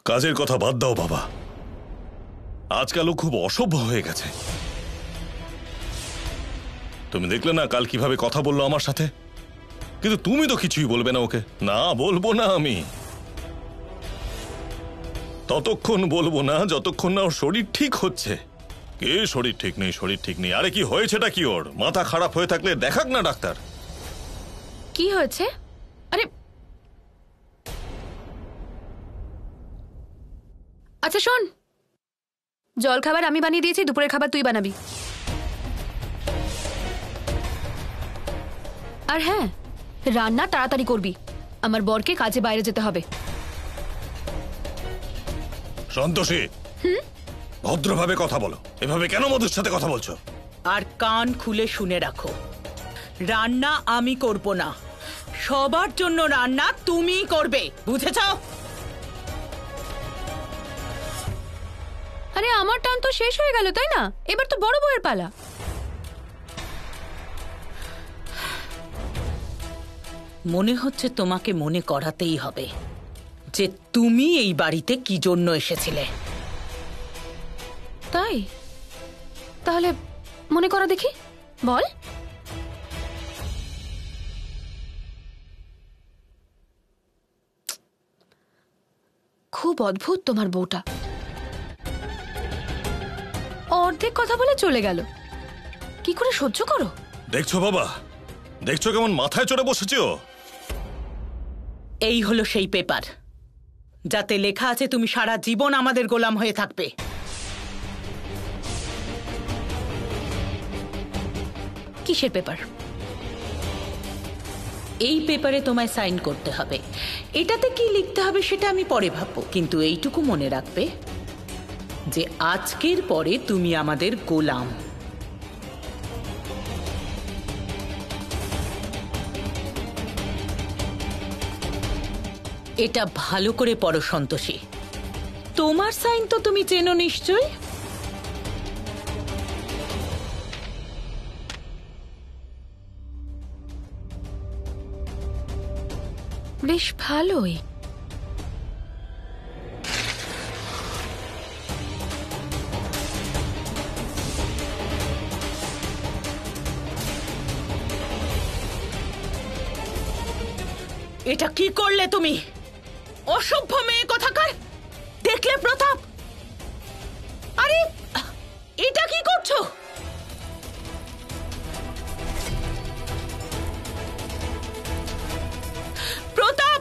কাজের কথা বাদ দাও বাবা, আজকালও খুব অসভ্য হয়ে গেছে। তুমি দেখলে না কাল কিভাবে কথা বললো আমার সাথে, কিন্তু তুমি তো কিছুই বলবে না ওকে। না, বলবো না আমি, ততক্ষণ বলবো না যতক্ষণ না ওর শরীর ঠিক হচ্ছে। কে শরীর ঠিক নেই, শরীর ঠিক নেই? আরে কি হয়েছেটা কি ওর? মাথা খারাপ হয়ে থাকলে দেখাক না ডাক্তার। কি হয়েছে? আরে আচ্ছা শোন, জল খাবার আমি বানিয়ে দিয়েছি, দুপুরের খাবার তুই বানাবি। আর হ্যাঁ, রান্না তাড়াতাড়ি করবি, আমার বরকে কাজে বাইরে যেতে হবে। সন্তোষী, ভদ্রভাবে কথা বলো, এভাবে কেন মধুর সাথে কথা বলছো? আর কান খুলে শুনে রাখো, রান্না আমি করব না, সবার জন্য রান্না তুমিই করবে, বুঝেছ? আরে আমার টান তো শেষ হয়ে গেল, তাই না? এবার তো বড় বউয়ের পালা। মনে হচ্ছে তোমাকে মনে করাতেই হবে যে তুমি এই বাড়িতে কি জন্য এসেছিলে। তাই? তাহলে মনে করা দেখি, বল। খুব অদ্ভুত তোমার বউটা, অর্ধেক কথা বলে চলে গেল, কি করে সহ্য করো? দেখছো বাবা, দেখছো কেমন মাথায় চড়ে বসেছে ও? এই হলো সেই পেপার যাতে লেখা আছে তুমি সারা জীবন আমাদের গোলাম হয়ে থাকবে। কিসের পেপার? এই পেপারে তোমায় সাইন করতে হবে। এটাতে কি লিখতে হবে সেটা আমি পরে ভাববো, কিন্তু এইটুকু মনে রাখবে যে আজকের পরে তুমি আমাদের গোলাম। এটা ভালো করে পড়ো সন্তোষী, তোমার সাইন তো তুমি চেনো নিশ্চয়। বেশ ভালোই। এটা কি করলে তুমি? অসভ্য মেয়ে কোথাকার! দেখলে প্রতাপ? আরে এটা কি করছো? প্রতাপ!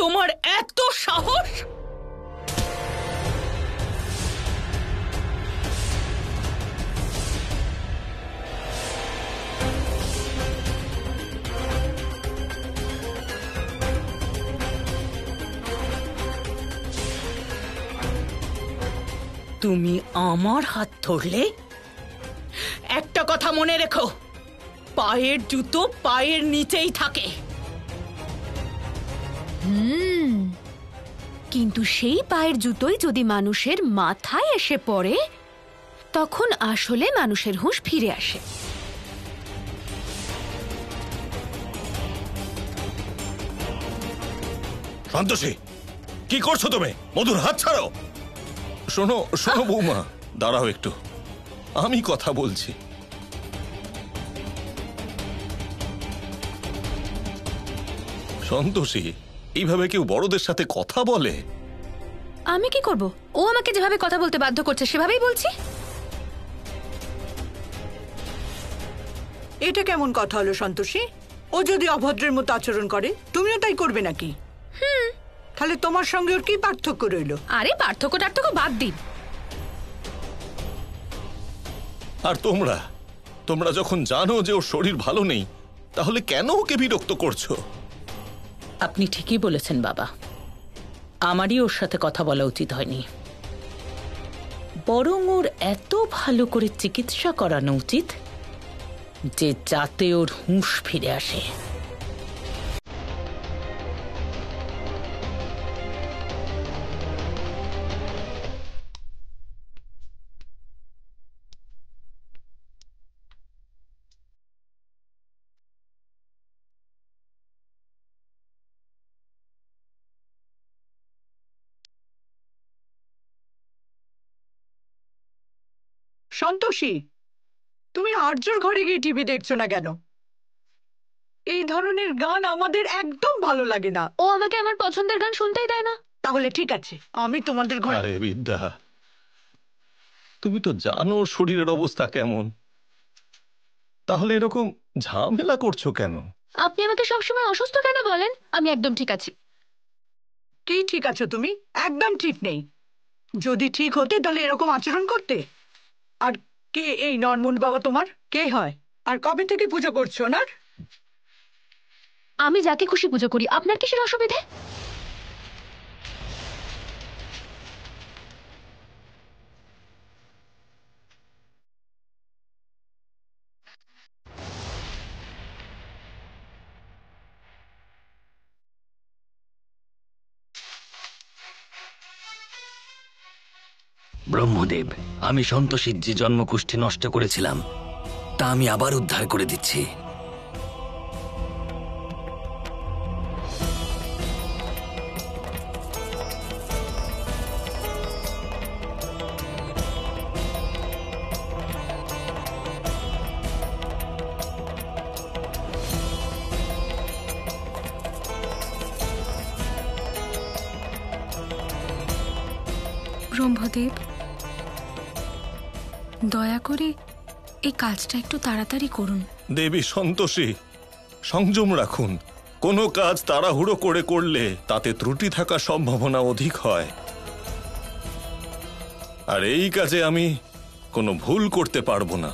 তোমার এত সাহস! তুমি আমার হাত ধরলে? একটা কথা মনে রেখো, পায়ের জুতো পায়ের নিচেই থাকে। কিন্তু সেই পায়ের জুতোই যদি মানুষের মাথায় এসে পড়ে, তখন আসলে মানুষের হুঁশ ফিরে আসে। সন্তোষী, কি করছো তুমি? মধুর হাত ছাড়ো। শোনো শোনো বৌমা, দাঁড়াও একটু, আমি কথা বলছি। সন্তোষী, এইভাবে কেউ বড়দের সাথে কথা বলে? আমি কি করব? ও আমাকে যেভাবে কথা বলতে বাধ্য করছে সেভাবেই বলছি। এটা কেমন কথা হলো সন্তোষী? ও যদি অভদ্রের মতো আচরণ করে, তুমিও তাই করবে নাকি? তাহলে তোমার সঙ্গে ওর কি পার্থক্য রইল? আরে পার্থক্য টার্থক্য বাদ দিন। আর তোমরা তোমরা যখন জানো যে ওর শরীর ভালো নেই, তাহলে কেন ওকে বিরক্ত করছো? আপনি ঠিকই বলেছেন বাবা, আমারই ওর সাথে কথা বলা উচিত হয়নি। বরং ওর এত ভালো করে চিকিৎসা করানো উচিত যে যাতে ওর হুঁশ ফিরে আসে। সন্তোষী, তুমি আর্যর ঘরে গিয়ে টিভি দেখছো না কেন? এই ধরনের গান আমাদের একদম ভালো লাগে না। ও আমাকে আমার পছন্দের গান শুনতেই দেয় না। তাহলে ঠিক আছে, আমি তোমাদের ঘরে। আরে বিদ্যা, তুমি তো জানো ওর শরীরের অবস্থা কেমন, তাহলে এরকম ঝামেলা করছো কেন? আপনি আমাকে সবসময় অসুস্থ কেন বলেন? আমি একদম ঠিক আছি। কি ঠিক আছো তুমি? একদম ঠিক নেই। যদি ঠিক হতে তাহলে এরকম আচরণ করতে। আর কে এই নরমুন বাবা তোমার? কে হয়? আর কবে থেকে পুজো করছো না? আমি যাকে খুশি পুজো করি, আপনার কিসের অসুবিধে? ব্রহ্মদেব, আমি সন্তোষীর যে জন্মকুষ্ঠি নষ্ট করেছিলাম তা আমি আবার উদ্ধার করে দিচ্ছি। ব্রহ্মদেব, দয়া করে এই কাজটা একটু তাড়াতাড়ি করুন। দেবী সন্তোষী, সংযম রাখুন। কোনো কাজ তাড়াহুড়ো করে করলে তাতে ত্রুটি থাকার সম্ভাবনা অধিক হয়, আর এই কাজে আমি কোনো ভুল করতে পারবো না।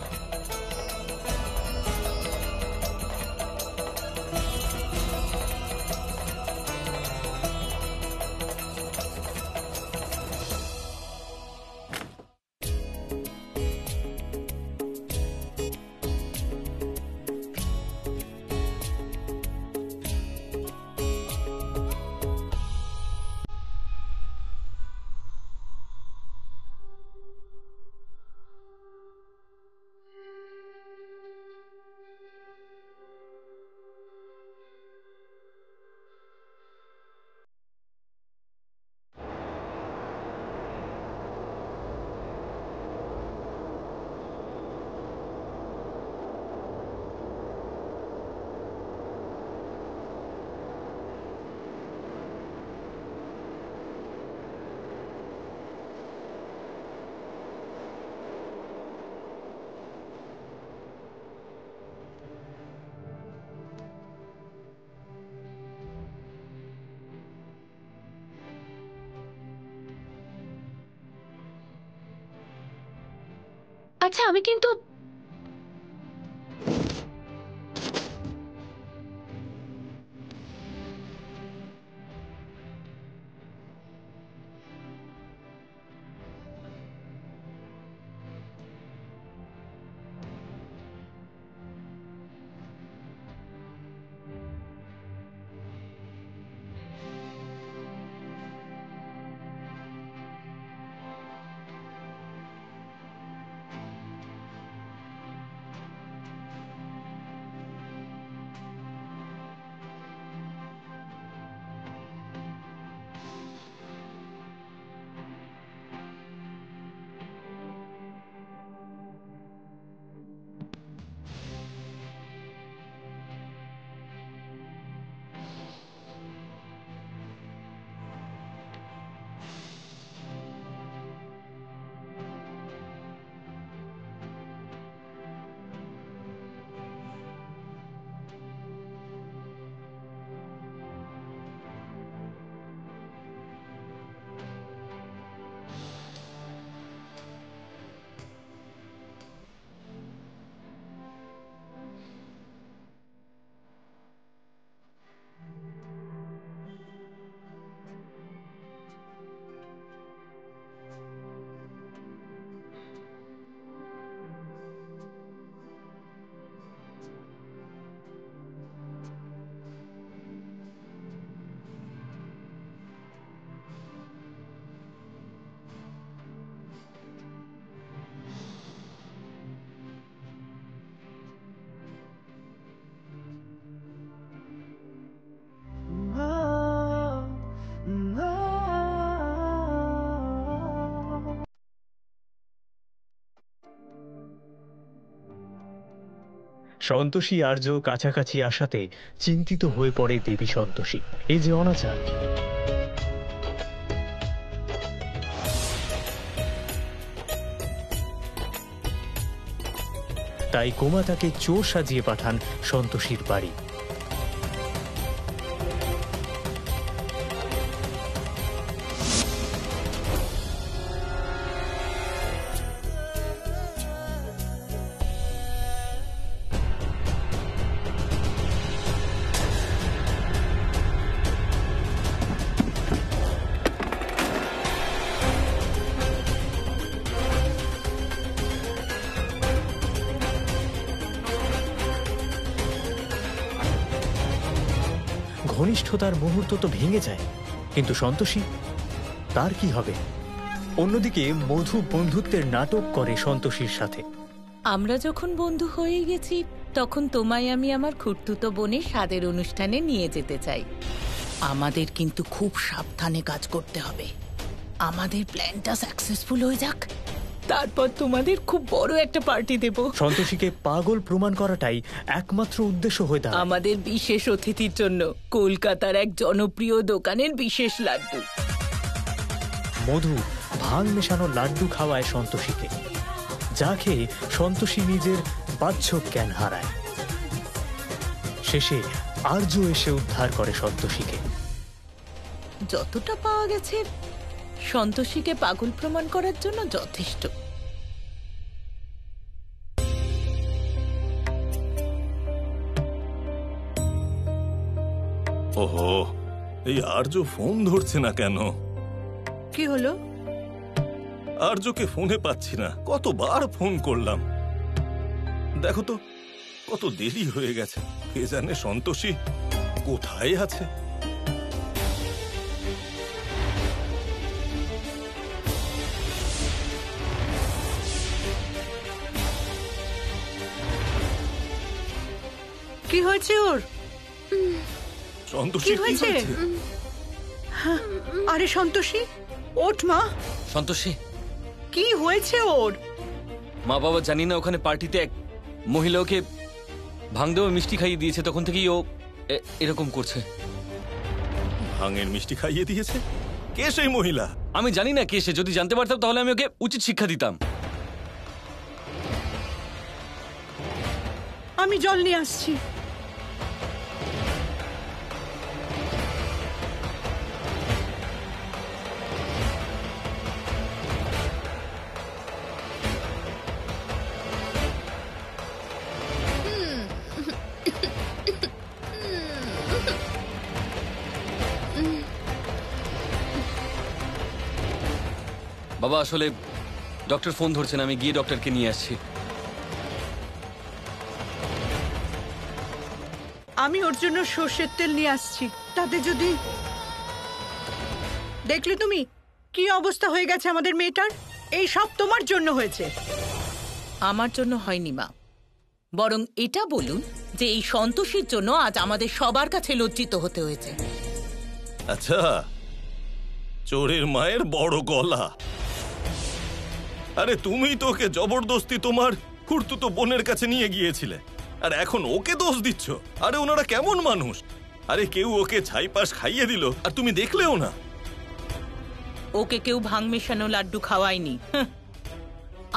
আচ্ছা, আমি কিন্তু সন্তোষী আর্য কাছাকাছি আসাতে চিন্তিত হয়ে পড়ে দেবী সন্তোষী। এই যে অনাচার! তাই কোমা তাকে চোর সাজিয়ে পাঠান সন্তোষীর বাড়ি। ঘনিষ্ঠতার মুহূর্ত তো ভেঙে যায়, কিন্তু সন্তোষী, তার কি হবে? অন্যদিকে মধু বন্ধুত্বের নাটক করে সন্তোষীর সাথে। আমরা যখন বন্ধু হয়ে গেছি তখন তোমায় আমি আমার খুঁড়তুতো বোনের স্বাদের অনুষ্ঠানে নিয়ে যেতে চাই। আমাদের কিন্তু খুব সাবধানে কাজ করতে হবে। আমাদের প্ল্যানটা সাকসেসফুল হয়ে যাক, তারপর তোমাদের খুব বড় একটা পার্টি দেব। সন্তোষীকে পাগল প্রমাণ করাটাই একমাত্র উদ্দেশ্য হয়ে দাঁড়ায়। আমাদের বিশেষ অতিথির জন্য কলকাতার এক জনপ্রিয় দোকানের বিশেষ লাড্ডু। মধু ভাং মেশানো লাড্ডু খাওয়ায় সন্তোষীকে, যা খেয়ে সন্তোষী নিজের বাহ্য জ্ঞান হারায়। শেষে আর্য এসে উদ্ধার করে সন্তোষীকে। যতটা পাওয়া গেছে সন্তোষীকে পাগল প্রমাণ করার জন্য যথেষ্ট। ওহো, এই আর্য ফোন ধরছে না কেন? কি হলো? আর্যকে ফোনে পাচ্ছি না, কতবার ফোন করলাম। দেখো তো কত দেরি হয়ে গেছে। কে জানে সন্তোষী কোথায় আছে। কি হয়েছে ওর? সন্তোষী কি কি হয়েছে? হয়েছে? আরে সন্তোষী, ওঠ মা। সন্তোষী, কি হয়েছে ওর? মা বাবা জানি না ওখানে পার্টিতে এক মহিলা ওকে ভাঙ দেওয়া মিষ্টি খাইয়ে দিয়েছে, তখন থেকেই ও এরকম করছে। ভাঙের মিষ্টি খাইয়ে দিয়েছে? কে সেই মহিলা? আমি জানি না কে সে, যদি জানতে পারতাম তাহলে আমি ওকে উচিত শিক্ষা দিতাম। আমি জল নিয়ে আসছি। বাবা, আসলে ডক্টর ফোন ধরছেন, আমি গিয়ে ডক্টরকে নিয়ে আসছি। আমি ওর জন্য সর্ষের তেল নিয়ে আসছি। তাতে যদি দেখলে তুমি কি অবস্থা হয়ে গেছে আমাদের মেয়েটার। এই সব তোমার জন্য হয়েছে। আমার জন্য হয়নি মা, বরং এটা বলুন যে এই সন্তোষীর জন্য আজ আমাদের সবার কাছে লজ্জিত হতে হয়েছে। আচ্ছা, চোরের মায়ের বড় গলা। আরে তুমি তো ওকে জবরদস্তি তোমার খুড়তুতো বোনের কাছে নিয়ে গিয়েছিলে, আর এখন ওকে দোষ দিচ্ছ। আরে ওনারা কেমন মানুষ? আরে কেউ ওকে ছাইপাশ খাইয়ে দিল আর তুমি দেখলেও না। ওকে কেউ ভাং মেশানো লাড্ডু খাওয়ায়নি।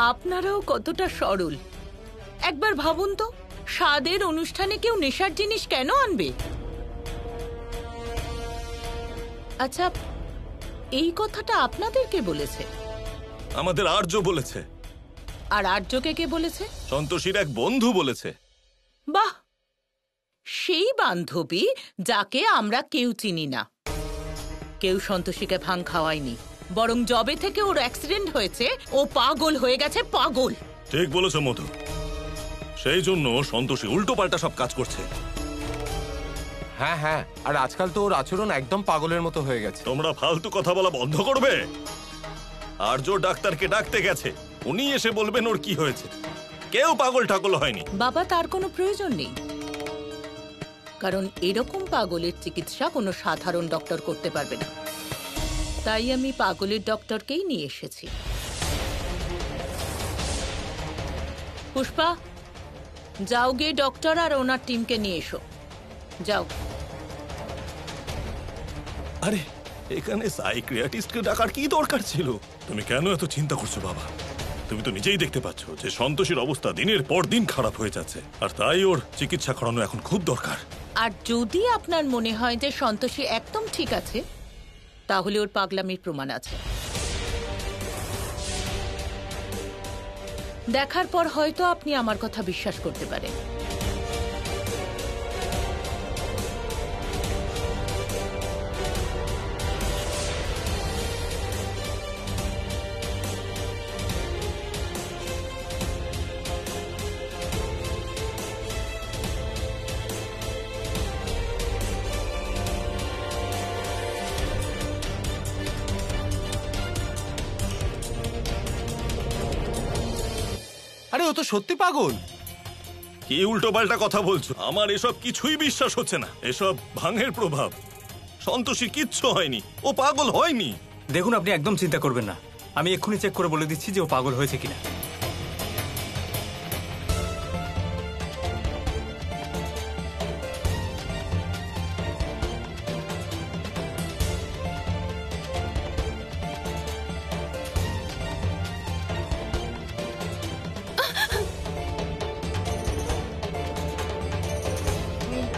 আপনারাও কতটা সরল। একবার ভাবুন তো, স্বাদের অনুষ্ঠানে কেউ নেশার জিনিস কেন আনবে? আচ্ছা, এই কথাটা আপনাদেরকে বলেছে? আমাদের আর্য বলেছে। আর আর্যকে কে বলেছে? সন্তোষীর এক বন্ধু বলেছে। বাহ, সেই বান্ধবী যাকে আমরা কেউ চিনি না। কেউ সন্তোষীকে ভাং খাওয়ায়নি, বরং জবে থেকে ওর অ্যাক্সিডেন্ট হয়েছে ও পাগল হয়ে গেছে। পাগল। ঠিক বলেছ মধু। সেই জন্য সন্তোষী উল্টো পাল্টা সব কাজ করছে। হ্যাঁ হ্যাঁ, আর আজকাল তো ওর আচরণ একদম পাগলের মতো হয়ে গেছে। তোমরা ফালতু কথা বলা বন্ধ করবে। আর্য ডাক্তারকে ডাকতে গেছে, উনি এসে বলবেন ওর কি হয়েছে। কেউ পাগল ঠাকল হয়নি। বাবা, তার কোনো প্রয়োজন নেই, কারণ এরকম পাগলের চিকিৎসা কোনো সাধারণ ডক্টর করতে পারবে না। তাই আমি পাগলের ডক্টরকেই নিয়ে এসেছি। পুষ্পা, যাও গিয়ে ডক্টর আর ওনার টিমকে নিয়ে এসো, যাও। আরে এখানে সাইকিয়াট্রিস্টকে ডাকার কি দরকার ছিল? তুমি কেন এত চিন্তা করছো বাবা? তুমি তো নিজেই দেখতে পাচ্ছ যে সন্তোষীর অবস্থা দিনের পর দিন খারাপ হয়ে যাচ্ছে, আর তাই ওর চিকিৎসা করানো এখন খুব দরকার। আর যদি আপনার মনে হয় যে সন্তোষী একদম ঠিক আছে, তাহলে ওর পাগলামির প্রমাণ আছে। দেখার পর হয়তো আপনি আমার কথা বিশ্বাস করতে পারেন। আরে ও তো সত্যি পাগল। কি উল্টো পাল্টা কথা বলছো? আমার এসব কিছুই বিশ্বাস হচ্ছে না। এসব ভাঙের প্রভাব। সন্তোষী কিচ্ছু হয়নি, ও পাগল হয়নি। দেখুন, আপনি একদম চিন্তা করবেন না, আমি এক্ষুনি চেক করে বলে দিচ্ছি যে ও পাগল হয়েছে কিনা।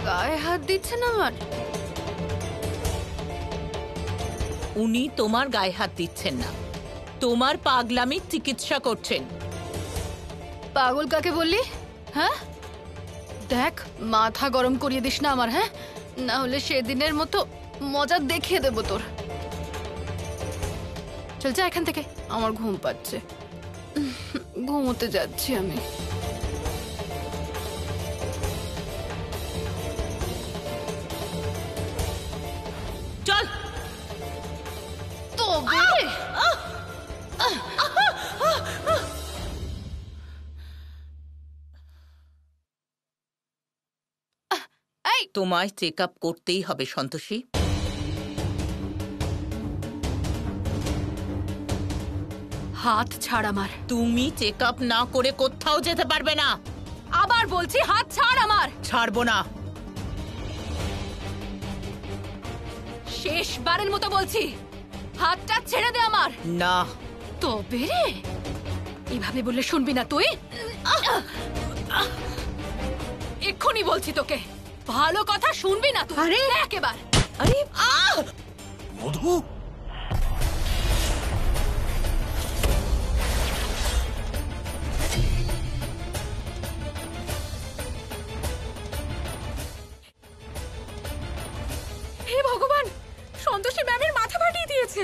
গায়ে হাত দিচ্ছেন আমার। উনি তোমার গায়ে হাত দিচ্ছেন না, তোমার পাগলামির চিকিৎসা করছেন। পাগল কাকে বললি? হ্যাঁ, দেখ মাথা গরম করিয়ে দিস না আমার, হ্যাঁ? না হলে সেদিনের মতো মজা দেখিয়ে দেবো তোর। চল যা এখান থেকে, আমার ঘুম পাচ্ছে, ঘুমোতে যাচ্ছি আমি। চল। তবে তোমায় চেক আপ করতেই হবে সন্তোষী। হাত ছাড় আমার। তুমি চেক আপ না করে কোথাও যেতে পারবে না। আবার বলছি হাত ছাড় আমার। ছাড়বো না। শেষবারের মতো বলছি, হাতটা ছেড়ে দে আমার। না। তবে রে, এভাবে বললে শুনবি না তুই? এক্ষুনি বলছি তোকে, ভালো কথা শুনবি না তুই। আরে! একেবারে। আরে মধু, হে ভগবান, সন্তোষী ম্যামের মাথা ফাটিয়ে দিয়েছে।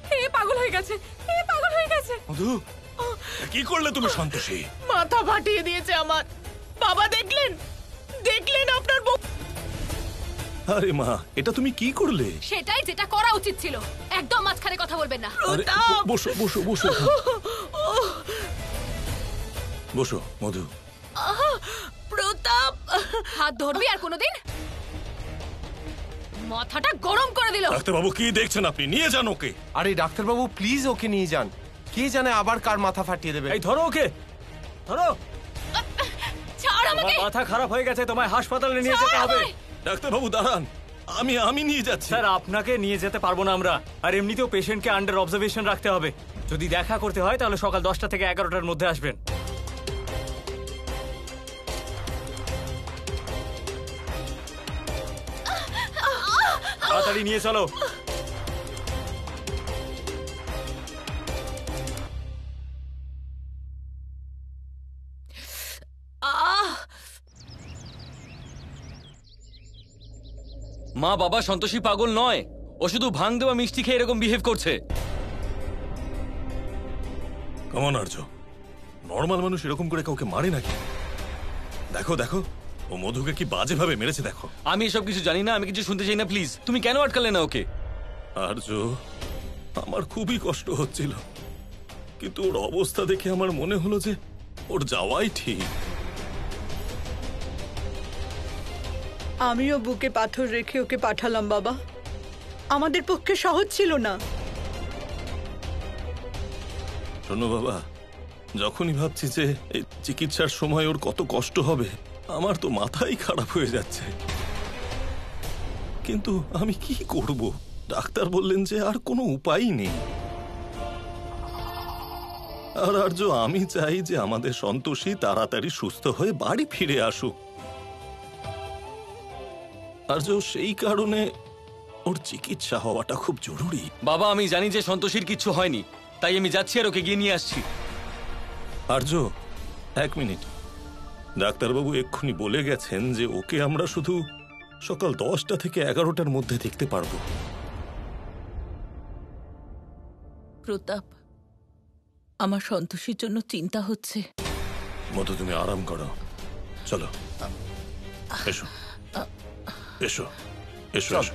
হে পাগল হয়ে গেছে, হে পাগল হয়ে গেছে। মধু, কি করলে তুমি সন্তোষী? মাথা ফাটিয়ে দিয়েছে আমার। বাবা দেখলেন, দেখলেন আপনার বউ। আরে মা, এটা তুমি কি করলে? সেটাই যেটা করা উচিত ছিল। একদম মাঝখানে কথা বলবেন না। আরে, বসো বসো বসো বসো মধু। প্রতাপ, হাত ধরবি আর কোনোদিন? মাথাটা গরম করে দিল। ডাক্তারবাবু কি দেখছেন আপনি? নিয়ে যান ওকে। আরে ডাক্তারবাবু প্লিজ ওকে নিয়ে যান, কে জানে আবার কার মাথা ফাটিয়ে দেবে। এই ধরো ওকে, ধরো। ছাড় তোমার আমাকে। মাথা খারাপ হয়ে গেছে, তোমায় হাসপাতালে নিয়ে যেতে হবে। ডাক্তারবাবু দাঁড়ান, আমি নিয়ে যাচ্ছি। স্যার, আপনাকে নিয়ে যেতে পারবো না আমরা, আর এমনিতেও পেশেন্টকে আন্ডার অবজারভেশন রাখতে হবে। যদি দেখা করতে হয় তাহলে সকাল 10টা থেকে 11টার মধ্যে আসবেন। তাড়াতাড়ি নিয়ে চলো। মা বাবা, সন্তোষী পাগল নয়, ও শুধু ভাঙ দেওয়া মিষ্টি খেয়ে এরকম বিহেভ করছে। কেমন আর্য, নর্মাল মানুষ এরকম করে কাউকে মারে নাকি? দেখো দেখো, ও মধুকে কি বাজেভাবে মেরেছে দেখো। আমি এসব কিছু জানি না, আমি কিছু শুনতে চাই না, প্লিজ। তুমি কেন আটকালে না ওকে? আর্য, আমার খুবই কষ্ট হচ্ছিল, কিন্তু ওর অবস্থা দেখে আমার মনে হলো যে ওর যাওয়াই ঠিক। আমিও বুকে পাথর রেখে ওকে পাঠালাম বাবা। আমাদের পক্ষে সহজ ছিল না। শোনো বাবা, যখনই ভাবছি যে এই চিকিৎসার সময় ওর কত কষ্ট হবে, আমার তো মাথাই খারাপ হয়ে যাচ্ছে। কিন্তু আমি কি করব? ডাক্তার বললেন যে আর কোনো উপায়ই নেই। আর আর্য, আমি চাই যে আমাদের সন্তোষী তাড়াতাড়ি সুস্থ হয়ে বাড়ি ফিরে আসুক। আর্য, সেই কারণে ওর চিকিৎসা হওয়াটা খুব জরুরি। বাবা, আমি জানি যে সন্তোষীর কিছু হয়নি, তাই আমি যাচ্ছি আর ওকে গিয়ে নিয়ে আসছি। আর্য, 1 মিনিট। ডাক্তারবাবু এক্ষুনি বলে গেছেন যে ওকে আমরা শুধু সকাল 10টা থেকে 11টার মধ্যে দেখতে পারবো। প্রতাপ, আমার সন্তোষীর জন্য চিন্তা হচ্ছে। মধু, তুমি আরাম করো। চলো, এসো এসো এসো এসো।